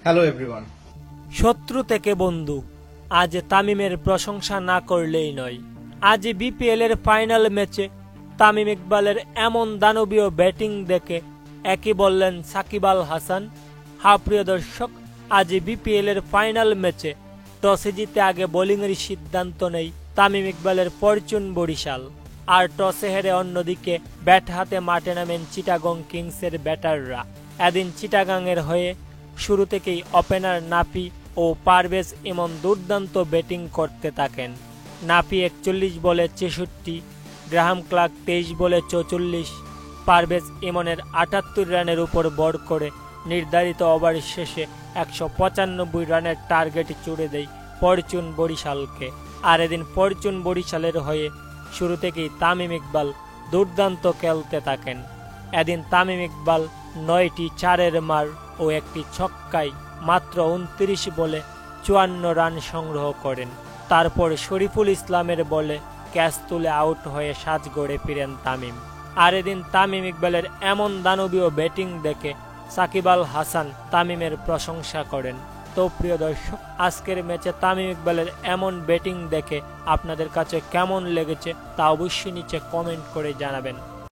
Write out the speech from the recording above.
Hello everyone. শত্রু থেকে বন্ধু, আজ তামিমের প্রশংসা না করলেই নয়। আজ বিপিএল এর ফাইনাল ম্যাচে তামিম ইকবালের এমন দানবীয় ব্যাটিং দেখে একই বললেন সাকিব আল হাসান। প্রিয় দর্শক, আজ বিপিএল এর ফাইনাল ম্যাচে টসে জিতে আগে বোলিংয়ের সিদ্ধান্ত নেই তামিম ইকবালের ফরচুন বরিশাল। আর টসে হেরে অন্যদিকে ব্যাট হাতে মাঠে নামেন চিটাগং কিংসের ব্যাটাররা। এদিন চিটাগাংয়ের হয়ে শুরু থেকেই ওপেনার নাফি ও পারভেজ ইমন দুর্দান্ত ব্যাটিং করতে থাকেন। নাফি 41 বলে 63, গ্রাহাম ক্লার্ক 23 বলে 44, পারভেজ ইমনের 78 রানের উপর ভর করে নির্ধারিত ওভার শেষে 195 রানের টার্গেট ছুড়ে দেয় ফরচুন বরিশালকে। আর এদিন ফরচুন বরিশালের হয়ে শুরু থেকেই তামিম ইকবাল দুর্দান্ত খেলতে থাকেন। এদিন তামিম ইকবাল 9টি 4-এর মার ও একটি ছক্কায় মাত্র 29 বলে 54 রান সংগ্রহ করেন। তারপর শরীফুল ইসলামের বলে ক্যাচ তুলে আউট হয়ে সাজগড়ে ফিরেন তামিম। আর এদিন তামিম ইকবালের এমন দানবীয় ব্যাটিং দেখে সাকিব আল হাসান তামিমের প্রশংসা করেন। তো প্রিয় দর্শক, আজকের ম্যাচে তামিম ইকবালের এমন ব্যাটিং দেখে আপনাদের কাছে কেমন লেগেছে তা অবশ্যই নিচে কমেন্ট করে জানাবেন।